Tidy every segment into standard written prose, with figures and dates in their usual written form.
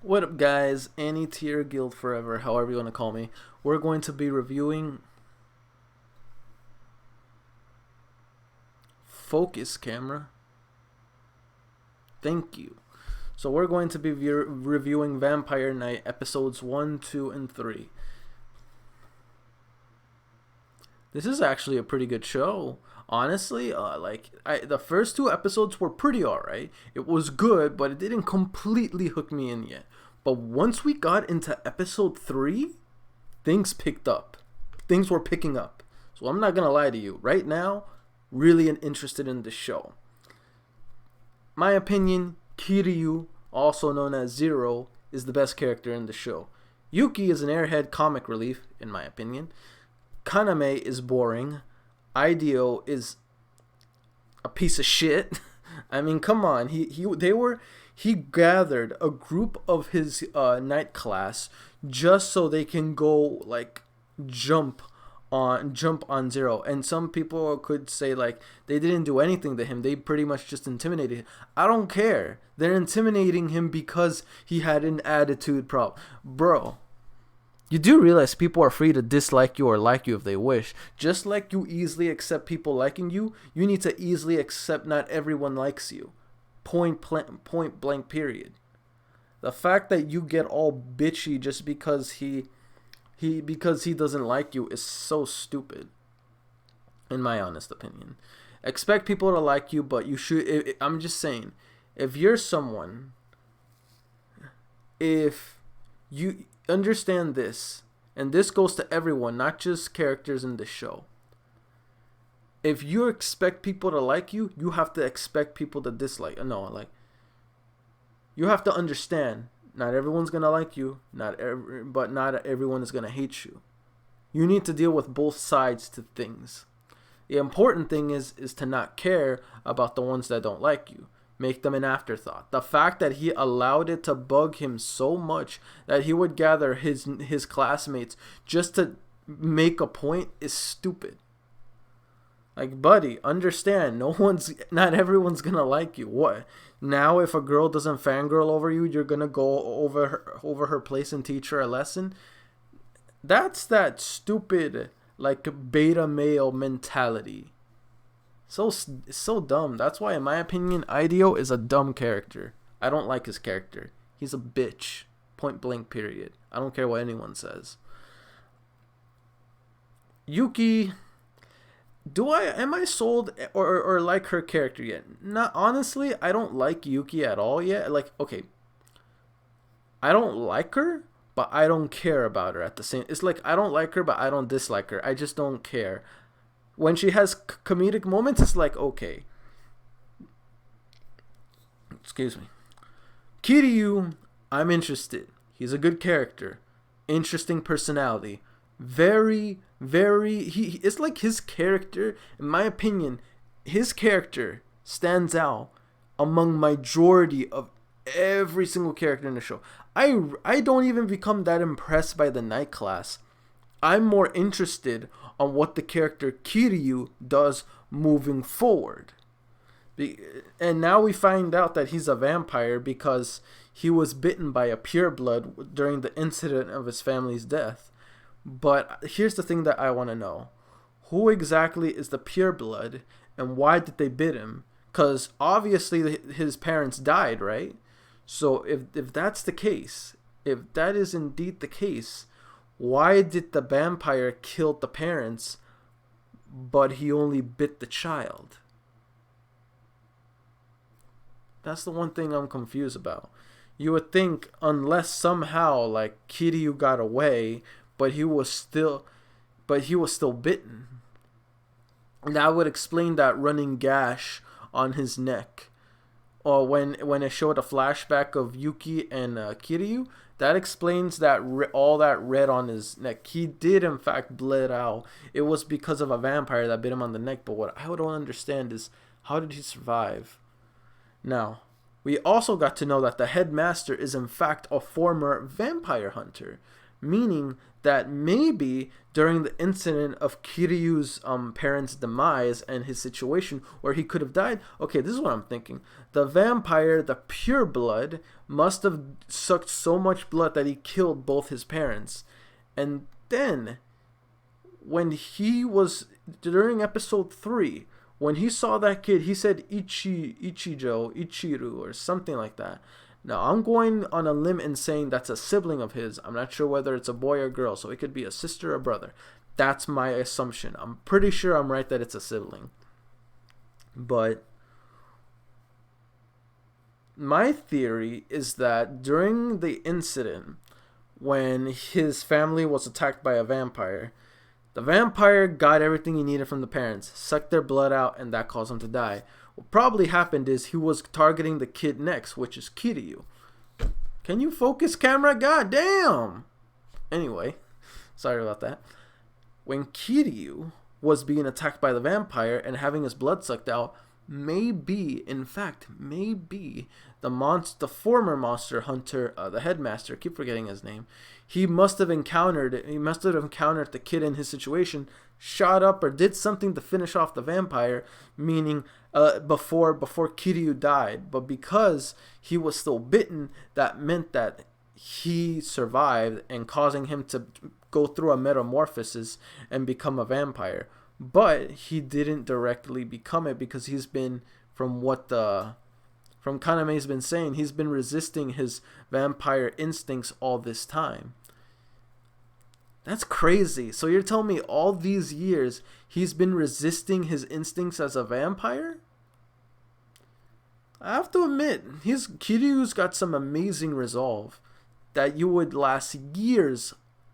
What up, guys? Any tier guild forever, however you want to call me. We're going to be reviewing Focus Camera. Thank you. So we're going to be reviewing Vampire Knight episodes 1, 2, and 3. This is actually a pretty good show. Honestly, the first two episodes were pretty alright. It was good, but it didn't completely hook me in yet. But once we got into episode 3, things picked up. Things were picking up. So I'm not gonna lie to you. Right now, really interested in this show. My opinion, KIRYU, also known as Zero, is the best character in the show. Yuki is an airhead comic relief, in my opinion. Kaname is boring. IDEO is a piece of shit. I mean, come on. He gathered a group of his night class just so they can go jump on Zero. And some people could say they didn't do anything to him. They pretty much just intimidated him. I don't care. They're intimidating him because he had an attitude problem. Bro, you do realize people are free to dislike you or like you if they wish. Just like you easily accept people liking you, you need to easily accept not everyone likes you. Point blank period. The fact that you get all bitchy just because he doesn't like you is so stupid, in my honest opinion. Expect people to like you, but you should. I'm just saying, if you're someone, if you understand this, and this goes to everyone, not just characters in the show. If you expect people to like you, you have to expect people to dislike. No, you have to understand. Not everyone's gonna like you. But not everyone is gonna hate you. You need to deal with both sides to things. The important thing is to not care about the ones that don't like you. Make them an afterthought. The fact that he allowed it to bug him so much that he would gather his classmates just to make a point is stupid. Buddy, understand, not everyone's gonna like you. What? Now if a girl doesn't fangirl over you, you're gonna go over her place and teach her a lesson? That's that stupid, beta male mentality. So dumb. That's why, in my opinion, IDEO is a dumb character. I don't like his character. He's a bitch. Point blank period. I don't care what anyone says. Yuki, am I sold or like her character yet? Not honestly, I don't like Yuki at all yet. Okay, I don't like her, but I don't care about her at the same. It's I don't like her, but I don't dislike her. I just don't care. When she has comedic moments, it's okay. Excuse me. KIRYU, I'm interested. He's a good character. Interesting personality. Very, it's his character, in my opinion, his character stands out among majority of every single character in the show. I don't even become that impressed by the night class. I'm more interested on what the character KIRYU does moving forward. And now we find out that he's a vampire because he was bitten by a pureblood during the incident of his family's death. But here's the thing that I want to know. Who exactly is the pureblood and why did they bit him? Because obviously his parents died, right? So if that's the case, if that is indeed the case, why did the vampire kill the parents, but he only bit the child? That's the one thing I'm confused about. You would think, unless somehow KIRYU got away, but he was still bitten. And that would explain that running gash on his neck. Or when it showed a flashback of Yuki and KIRYU, that explains that all that red on his neck. He did in fact bled out. It was because of a vampire that bit him on the neck. But what I don't understand is, how did he survive? Now, we also got to know that the headmaster is in fact a former vampire hunter. meaning that maybe during the incident of Kiryu's parents' demise and his situation where he could have died, okay, this is what I'm thinking. The vampire, the pure blood, must have sucked so much blood that he killed both his parents. And then, when he was, during episode 3, when he saw that kid, he said Ichiru, or something like that. Now, I'm going on a limb and saying that's a sibling of his. I'm not sure whether it's a boy or girl, so it could be a sister or brother. That's my assumption. I'm pretty sure I'm right that it's a sibling. But my theory is that during the incident, when his family was attacked by a vampire, the vampire got everything he needed from the parents, sucked their blood out, and that caused him to die. What probably happened is he was targeting the kid next, which is Kiryu. Can you focus, camera? God damn! Anyway, sorry about that. When Kiryu was being attacked by the vampire and having his blood sucked out, maybe the former monster hunter, the headmaster, I keep forgetting his name, he must have encountered the kid in his situation, shot up or did something to finish off the vampire, meaning before Kiryu died. But because he was still bitten, that meant that he survived and causing him to go through a metamorphosis and become a vampire. But he didn't directly become it because he's been, from Kaname's been saying, he's been resisting his vampire instincts all this time. That's crazy. So you're telling me all these years he's been resisting his instincts as a vampire? I have to admit, Kiryu's got some amazing resolve that you would last years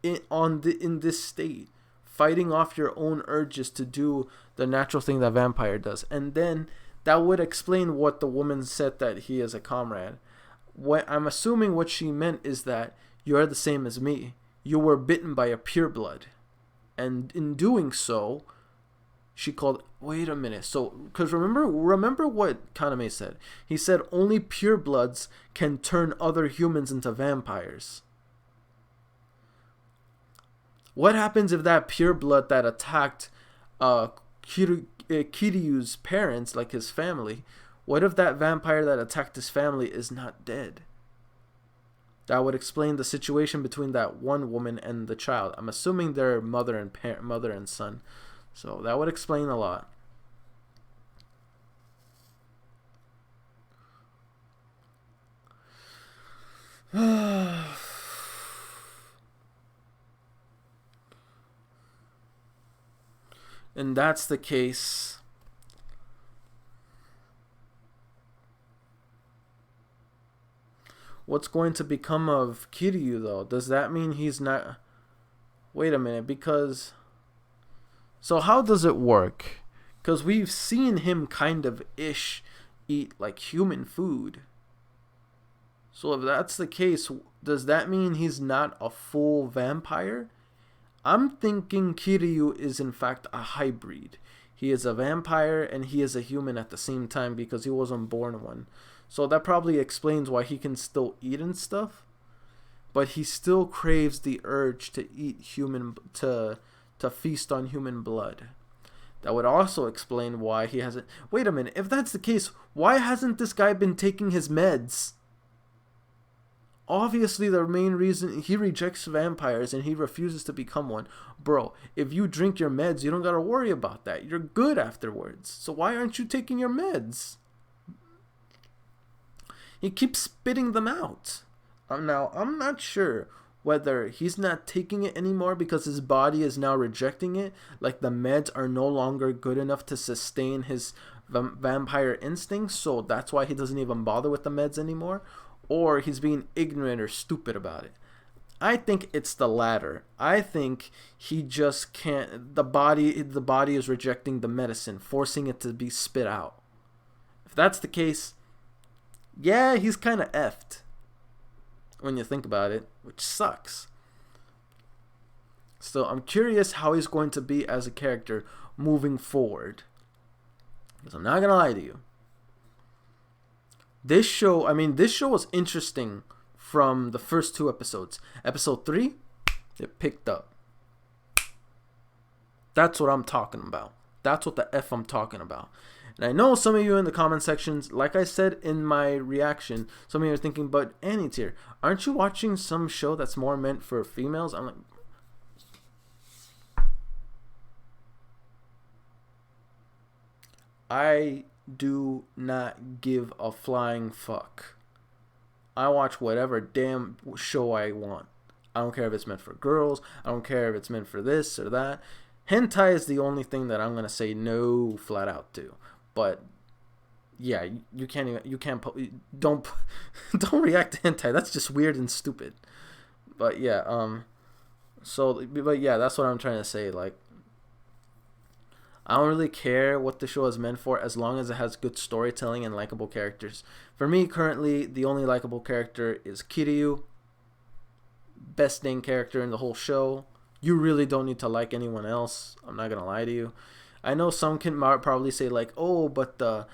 in this state, fighting off your own urges to do the natural thing that vampire does. And then that would explain what the woman said, that he is a comrade. What I'm assuming what she meant is that you're the same as me. You were bitten by a pureblood. And in doing so, she called... Wait a minute. So, because remember what Kaname said. He said only purebloods can turn other humans into vampires. What happens if that pureblood that attacked Kiryu's parents, like his family, what if that vampire that attacked his family is not dead? That would explain the situation between that one woman and the child. I'm assuming they're mother and son. So that would explain a lot. And that's the case. What's going to become of Kiryu, though? Does that mean he's not... Wait a minute, because... So how does it work? Because we've seen him kind of eat like human food. So if that's the case, does that mean he's not a full vampire? I'm thinking Kiryu is in fact a hybrid. He is a vampire and he is a human at the same time because he wasn't born one. So that probably explains why he can still eat and stuff. But he still craves the urge to eat to feast on human blood. That would also explain why he hasn't... Wait a minute, if that's the case, why hasn't this guy been taking his meds? Obviously, the main reason he rejects vampires and he refuses to become one. Bro, if you drink your meds, you don't gotta worry about that. You're good afterwards. So why aren't you taking your meds? He keeps spitting them out. Now, I'm not sure whether he's not taking it anymore because his body is now rejecting it. Like the meds are no longer good enough to sustain his vampire instincts. So that's why he doesn't even bother with the meds anymore. Or he's being ignorant or stupid about it. I think it's the latter. I think he just can't... The body is rejecting the medicine, forcing it to be spit out. If that's the case, yeah, he's kind of effed. When you think about it, which sucks. So I'm curious how he's going to be as a character moving forward. Because I'm not going to lie to you. This show was interesting from the first 2 episodes. Episode 3, It picked up. That's what I'm talking about. That's what the F I'm talking about. And I know some of you in the comment sections, like I said in my reaction, some of you are thinking, but Annie Tier, aren't you watching some show that's more meant for females? I'm like, I do not give a flying fuck. I watch whatever damn show I want. I don't care if it's meant for girls. I don't care if it's meant for this or that. Hentai is the only thing that I'm gonna say no flat out to. But yeah, you can't don't don't react to hentai. That's just weird and stupid. But yeah, but yeah, that's what I'm trying to say. Like, I don't really care what the show is meant for as long as it has good storytelling and likable characters. For me, currently, the only likable character is KIRYU. Best named character in the whole show. You really don't need to like anyone else. I'm not gonna lie to you. I know some can probably say like, oh, but the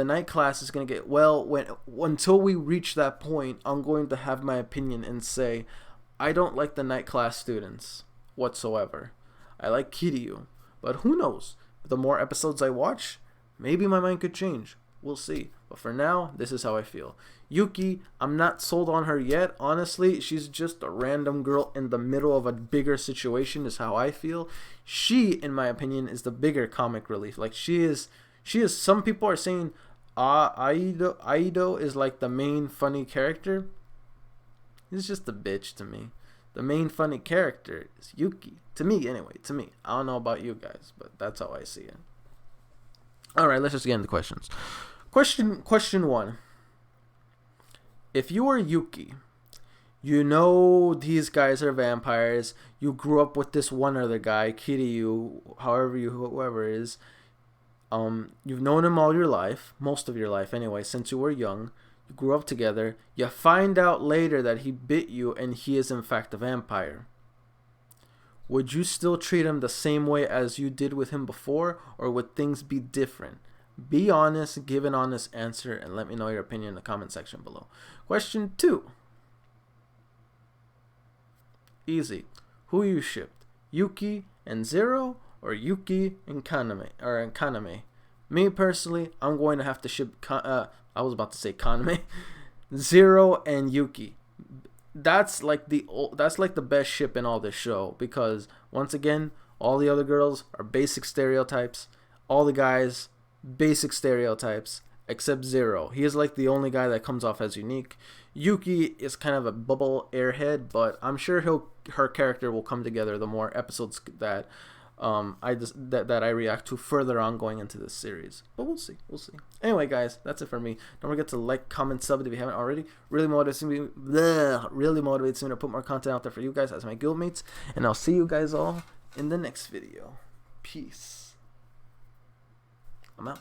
night class is gonna get, well, until we reach that point, I'm going to have my opinion and say I don't like the night class students whatsoever. I like KIRYU, but who knows? The more episodes I watch, maybe my mind could change. We'll see. But for now, this is how I feel. Yuki, I'm not sold on her yet. Honestly, she's just a random girl in the middle of a bigger situation is how I feel. She, in my opinion, is the bigger comic relief. Like, she is, some people are saying Aido is like the main funny character. He's just a bitch to me. The main funny character is Yuki. To me, anyway. To me. I don't know about you guys, but that's how I see it. Alright, let's just get into questions. Question 1. If you are Yuki, you know these guys are vampires. You grew up with this one other guy, KIRYU, whoever it is. You've known him all your life, most of your life anyway, since you were young. You grew up together. You find out later that he bit you and he is in fact a vampire. Would you still treat him the same way as you did with him before, or would things be different? Be honest, give an honest answer, and let me know your opinion in the comment section below. Question 2. Easy. Who you shipped? Yuki and Zero, or Yuki and Kaname? Me personally, I'm going to have to ship I was about to say Kaname. Zero and Yuki. That's like the best ship in all this show, because once again, all the other girls are basic stereotypes. All the guys, basic stereotypes, except Zero. He is like the only guy that comes off as unique. Yuki is kind of a bubble airhead, but I'm sure her character will come together the more episodes that I react to further on going into this series. But we'll see. Anyway, guys, that's it for me. Don't forget to like, comment, sub if you haven't already. Really motivates me to put more content out there for you guys as my guildmates. And I'll see you guys all in the next video. Peace. I'm out.